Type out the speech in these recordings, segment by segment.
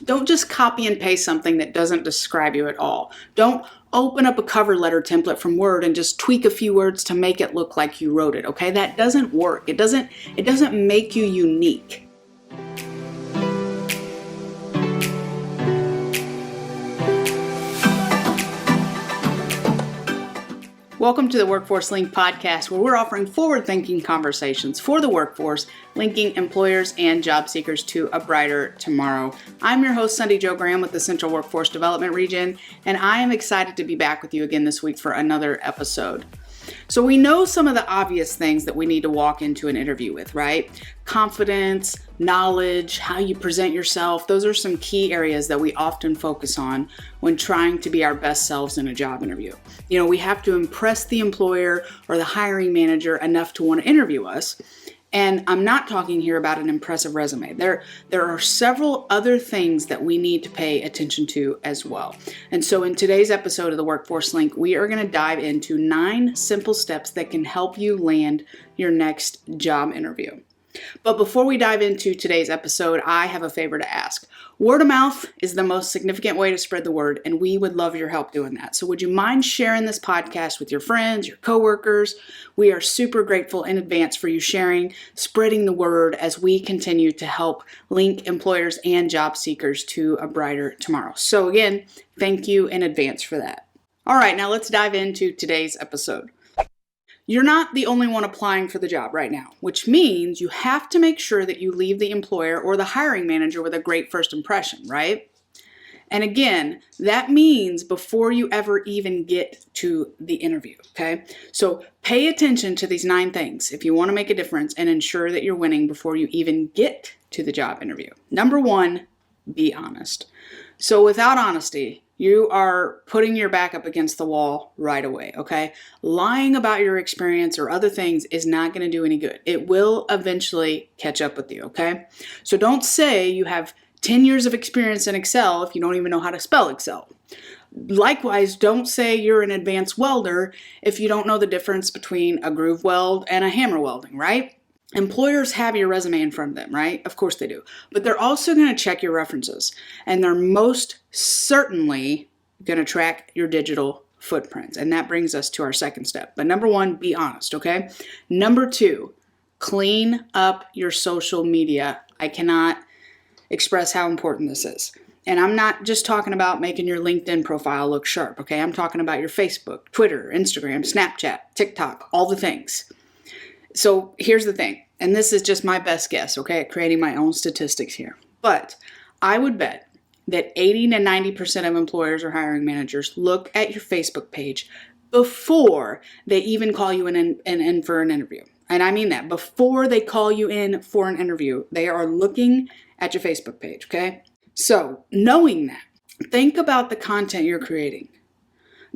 Don't just copy and paste something that doesn't describe you at all. Don't open up a cover letter template from Word and just tweak a few words to make it look like you wrote it, okay? That doesn't work. It doesn't make you unique. Welcome to the Workforce Link podcast, where we're offering forward-thinking conversations for the workforce, linking employers and job seekers to a brighter tomorrow. I'm your host, Sunday Jo Graham with the Central Workforce Development Region, and I am excited to be back with you again this week for another episode. So we know some of the obvious things that we need to walk into an interview with, right? Confidence, knowledge, how you present yourself. Those are some key areas that we often focus on when trying to be our best selves in a job interview. You know, we have to impress the employer or the hiring manager enough to want to interview us. And I'm not talking here about an impressive resume. There are several other things that we need to pay attention to as well. And so in today's episode of the Workforce Link, we are going to dive into 9 simple steps that can help you land your next job interview. But before we dive into today's episode, I have a favor to ask. Word of mouth is the most significant way to spread the word, and we would love your help doing that. So would you mind sharing this podcast with your friends, your coworkers? We are super grateful in advance for you sharing, spreading the word as we continue to help link employers and job seekers to a brighter tomorrow. So again, thank you in advance for that. All right, now let's dive into today's episode. You're not the only one applying for the job right now, which means you have to make sure that you leave the employer or the hiring manager with a great first impression, right? And again, that means before you ever even get to the interview, okay? So pay attention to these 9 things if you want to make a difference and ensure that you're winning before you even get to the job interview. Number 1, be honest. So without honesty, you are putting your back up against the wall right away, okay? Lying about your experience or other things is not going to do any good. It will eventually catch up with you, okay? So don't say you have 10 years of experience in Excel if you don't even know how to spell Excel. Likewise, don't say you're an advanced welder if you don't know the difference between a groove weld and a hammer welding, right? Employers have your resume in front of them, right? Of course they do. But they're also going to check your references. And they're most certainly going to track your digital footprints. And that brings us to our second step. But number 1, be honest, okay? Number 2, clean up your social media. I cannot express how important this is. And I'm not just talking about making your LinkedIn profile look sharp, okay? I'm talking about your Facebook, Twitter, Instagram, Snapchat, TikTok, all the things. So here's the thing, and this is just my best guess, okay, at creating my own statistics here. But I would bet that 80 to 90% of employers or hiring managers look at your Facebook page before they even call you in for an interview. And I mean that. Before they call you in for an interview, they are looking at your Facebook page, okay? So knowing that, think about the content you're creating.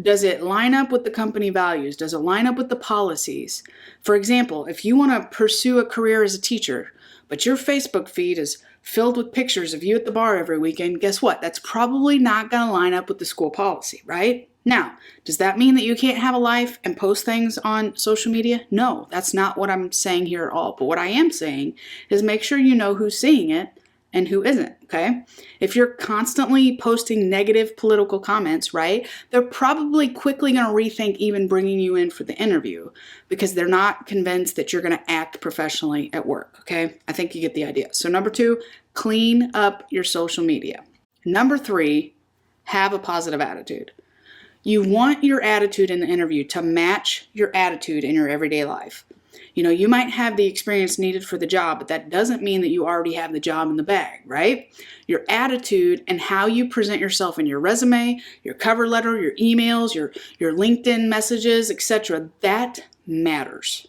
Does it line up with the company values? Does it line up with the policies? For example, if you want to pursue a career as a teacher, but your Facebook feed is filled with pictures of you at the bar every weekend, guess what? That's probably not going to line up with the school policy, right? Now, does that mean that you can't have a life and post things on social media? No, that's not what I'm saying here at all. But what I am saying is make sure you know who's seeing it and who isn't, okay? If you're constantly posting negative political comments, right, they're probably quickly going to rethink even bringing you in for the interview because they're not convinced that you're going to act professionally at work, okay? I think you get the idea. So number 2, clean up your social media. Number 3, have a positive attitude. You want your attitude in the interview to match your attitude in your everyday life. You know, you might have the experience needed for the job, but that doesn't mean that you already have the job in the bag, right? Your attitude and how you present yourself in your resume, your cover letter, your emails, your LinkedIn messages, etc., that matters.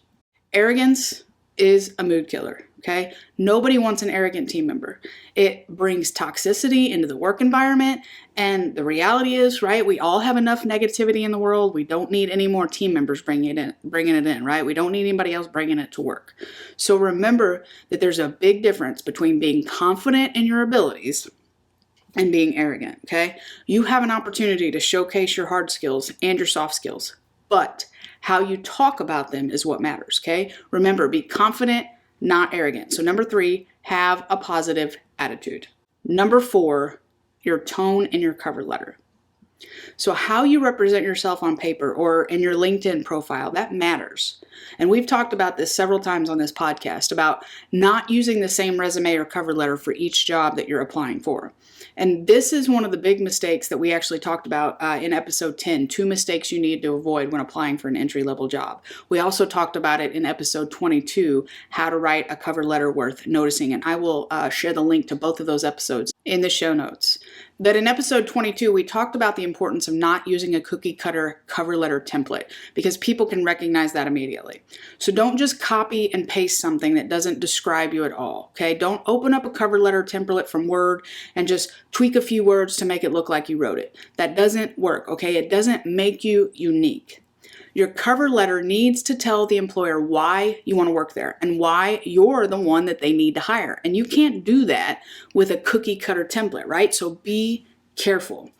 Arrogance is a mood killer, okay? Nobody wants an arrogant team member. It brings toxicity into the work environment, and the reality is, right, we all have enough negativity in the world. We don't need any more team members bringing it in, right? We don't need anybody else bringing it to work. So remember that there's a big difference between being confident in your abilities and being arrogant, okay? You have an opportunity to showcase your hard skills and your soft skills, but how you talk about them is what matters, okay? Remember, be confident, not arrogant. So number 3, have a positive attitude. Number 4, your tone in your cover letter. So how you represent yourself on paper or in your LinkedIn profile, that matters. And we've talked about this several times on this podcast about not using the same resume or cover letter for each job that you're applying for. And this is one of the big mistakes that we actually talked about in episode 10, 2 mistakes you need to avoid when applying for an entry-level job. We also talked about it in episode 22, how to write a cover letter worth noticing. And I will share the link to both of those episodes in the show notes. But in episode 22, we talked about the importance of not using a cookie cutter cover letter template because people can recognize that immediately. So don't just copy and paste something that doesn't describe you at all, okay? Don't open up a cover letter template from Word and just tweak a few words to make it look like you wrote it. That doesn't work, okay? It doesn't make you unique. Your cover letter needs to tell the employer why you want to work there and why you're the one that they need to hire. And you can't do that with a cookie cutter template, right? So be careful.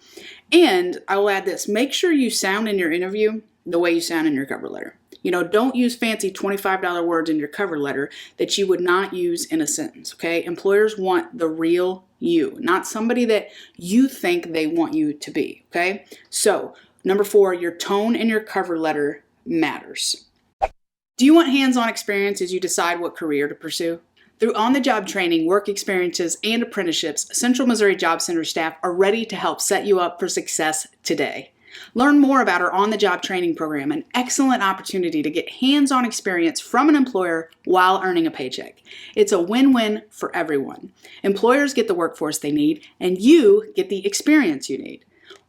And I will add this, make sure you sound in your interview the way you sound in your cover letter. Don't use fancy $25 words in your cover letter that you would not use in a sentence, okay? Employers want the real you, not somebody that you think they want you to be, okay? So, number 4, your tone in your cover letter matters. Do you want hands-on experience as you decide what career to pursue? Through on-the-job training, work experiences, and apprenticeships, Central Missouri Job Center staff are ready to help set you up for success today. Learn more about our on-the-job training program, an excellent opportunity to get hands-on experience from an employer while earning a paycheck. It's a win-win for everyone. Employers get the workforce they need, and you get the experience you need.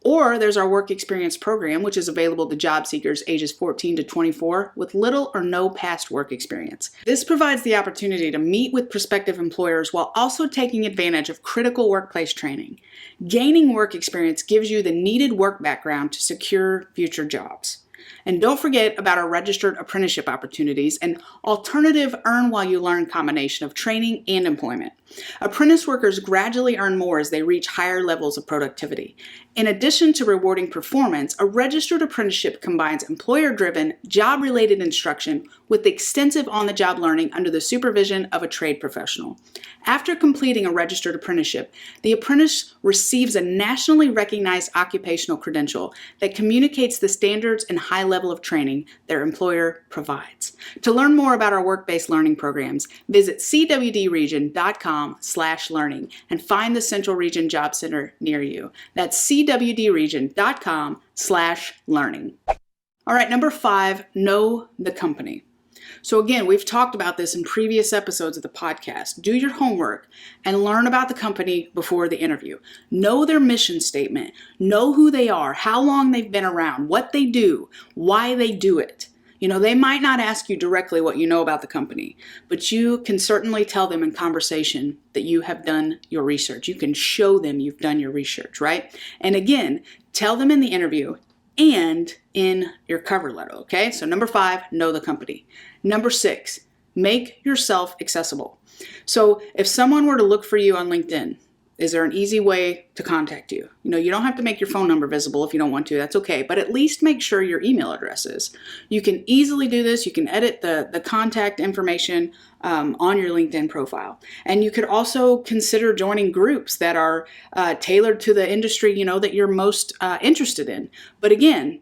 Or there's our work experience program, which is available to job seekers ages 14 to 24 with little or no past work experience. This provides the opportunity to meet with prospective employers while also taking advantage of critical workplace training. Gaining work experience gives you the needed work background to secure future jobs. And don't forget about our registered apprenticeship opportunities and alternative earn while you learn combination of training and employment. Apprentice workers gradually earn more as they reach higher levels of productivity. In addition to rewarding performance, a registered apprenticeship combines employer-driven, job-related instruction with extensive on-the-job learning under the supervision of a trade professional. After completing a registered apprenticeship, the apprentice receives a nationally recognized occupational credential that communicates the standards and high level of training their employer provides. To learn more about our work-based learning programs, visit cwdregion.com/learning and find the Central Region Job Center near you. That's cwdregion.com/learning. All right, number 5, know the company. So again, we've talked about this in previous episodes of the podcast. Do your homework and learn about the company before the interview. Know their mission statement. Know who they are, how long they've been around, what they do, why they do it. They might not ask you directly what you know about the company, but you can certainly tell them in conversation that you have done your research. You can show them you've done your research, right? And again, tell them in the interview and in your cover letter, okay? So number 5, know the company. Number 6, make yourself accessible. So if someone were to look for you on LinkedIn, is there an easy way to contact you? You don't have to make your phone number visible if you don't want to, that's okay, but at least make sure your email address is. You can easily do this. You can edit the contact information on your LinkedIn profile. And you could also consider joining groups that are tailored to the industry, that you're most interested in. But again,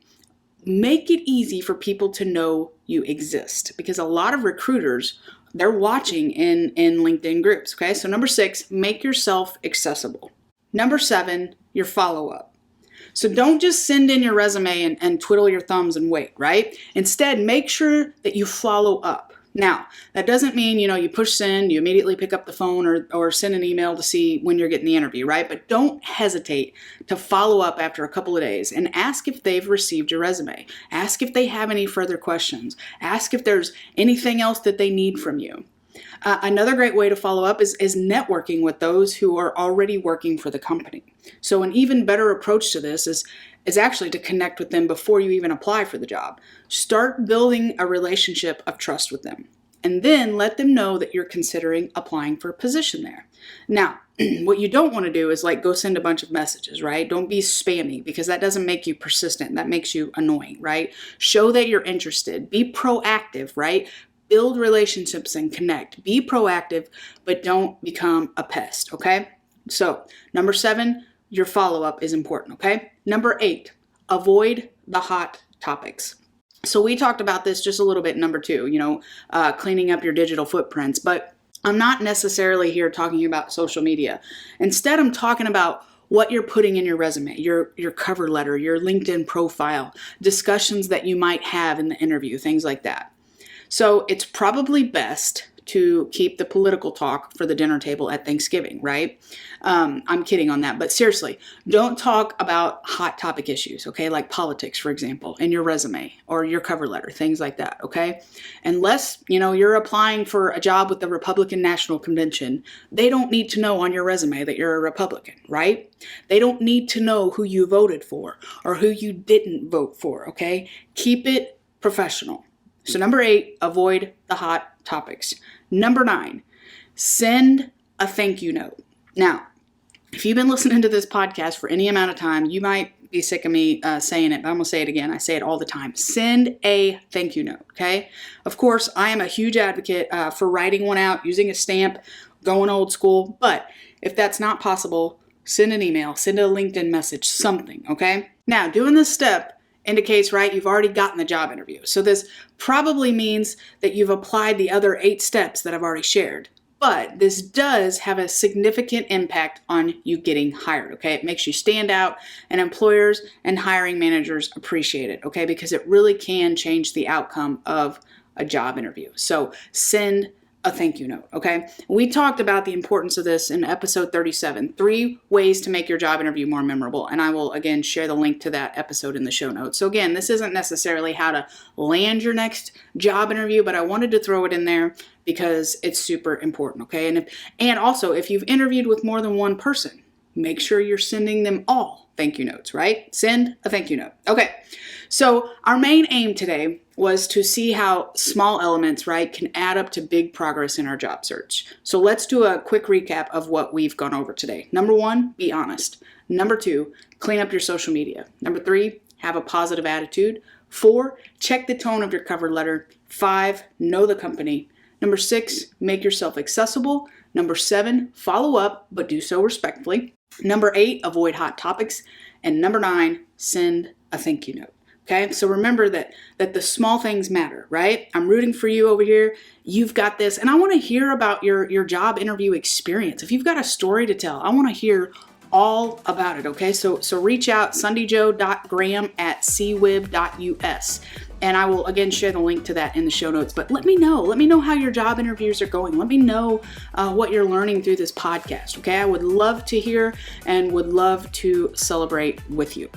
make it easy for people to know you exist because a lot of recruiters, they're watching in LinkedIn groups, okay? So number 6, make yourself accessible. Number 7, your follow-up. So don't just send in your resume and twiddle your thumbs and wait, right? Instead, make sure that you follow up. Now, that doesn't mean, you push send, you immediately pick up the phone or send an email to see when you're getting the interview, right? But don't hesitate to follow up after a couple of days and ask if they've received your resume. Ask if they have any further questions. Ask if there's anything else that they need from you. Another great way to follow up is networking with those who are already working for the company. So an even better approach to this is actually to connect with them before you even apply for the job. Start building a relationship of trust with them, and then let them know that you're considering applying for a position there. Now, what you don't want to do is go send a bunch of messages, right? Don't be spammy because that doesn't make you persistent. That makes you annoying, right? Show that you're interested. Be proactive, right? Build relationships and connect. Be proactive, but don't become a pest, okay? So, number 7, your follow-up is important, okay? Number 8, avoid the hot topics. So we talked about this just a little bit in number 2, cleaning up your digital footprints, but I'm not necessarily here talking about social media. Instead, I'm talking about what you're putting in your resume, your cover letter, your LinkedIn profile, discussions that you might have in the interview, things like that. So it's probably best to keep the political talk for the dinner table at Thanksgiving, right? I'm kidding on that, but seriously, don't talk about hot topic issues, okay? Like politics, for example, in your resume or your cover letter, things like that, okay? Unless, you're applying for a job with the Republican National Convention, they don't need to know on your resume that you're a Republican, right? They don't need to know who you voted for or who you didn't vote for, okay? Keep it professional. So number 8, avoid the hot topics. Number 9, send a thank you note. Now, if you've been listening to this podcast for any amount of time, you might be sick of me saying it, but I'm going to say it again. I say it all the time. Send a thank you note, okay? Of course, I am a huge advocate for writing one out, using a stamp, going old school. But if that's not possible, send an email, send a LinkedIn message, something, okay? Now, doing this step indicates, right, you've already gotten the job interview. So this probably means that you've applied the other 8 steps that I've already shared. But this does have a significant impact on you getting hired, okay? It makes you stand out, and employers and hiring managers appreciate it, okay? Because it really can change the outcome of a job interview. So send a thank you note, okay? We talked about the importance of this in episode 37, 3 ways to make your job interview more memorable. And I will, again, share the link to that episode in the show notes. So again, this isn't necessarily how to land your next job interview, but I wanted to throw it in there because it's super important, okay? And also, if you've interviewed with more than one person, make sure you're sending them all thank you notes, right? Send a thank you note. Okay, so our main aim today was to see how small elements, right, can add up to big progress in our job search. So let's do a quick recap of what we've gone over today. Number 1, be honest. Number 2, clean up your social media. Number 3, have a positive attitude. 4, check the tone of your cover letter. 5, know the company. Number 6, make yourself accessible. Number 7, follow up, but do so respectfully. Number 8, avoid hot topics. And number 9, send a thank you note. Okay, so remember that the small things matter, right? I'm rooting for you over here. You've got this. And I want to hear about your job interview experience. If you've got a story to tell, I want to hear all about it, okay? So reach out, sundayjoe.graham@cwib.us. And I will, again, share the link to that in the show notes. But let me know how your job interviews are going. Let me know what you're learning through this podcast, okay? I would love to hear and would love to celebrate with you.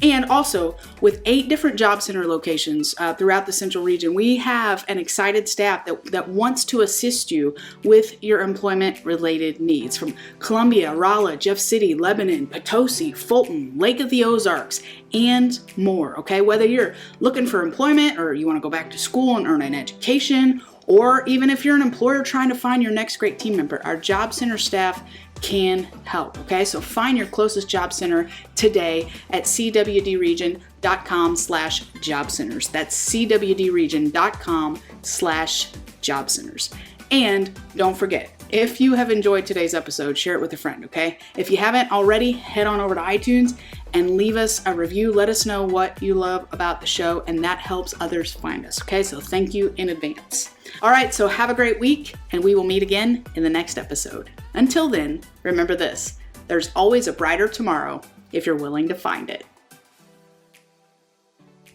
And also, with 8 different job center locations throughout the Central region, we have an excited staff that wants to assist you with your employment-related needs from Columbia, Rolla, Jeff City, Lebanon, Potosi, Fulton, Lake of the Ozarks, and more, okay? Whether you're looking for employment or you want to go back to school and earn an education, or even if you're an employer trying to find your next great team member, our job center staff can help, okay? So find your closest job center today at cwdregion.com/jobcenters. That's cwdregion.com/jobcenters. And don't forget, if you have enjoyed today's episode, share it with a friend, okay? If you haven't already, head on over to iTunes and leave us a review. Let us know what you love about the show, and that helps others find us, okay? So thank you in advance. All right, so have a great week, and we will meet again in the next episode. Until then, remember this: there's always a brighter tomorrow if you're willing to find it.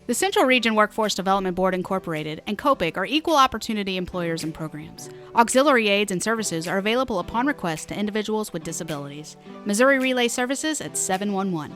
The Central Region Workforce Development Board Incorporated and COPIC are equal opportunity employers and programs. Auxiliary aids and services are available upon request to individuals with disabilities. Missouri Relay Services at 711.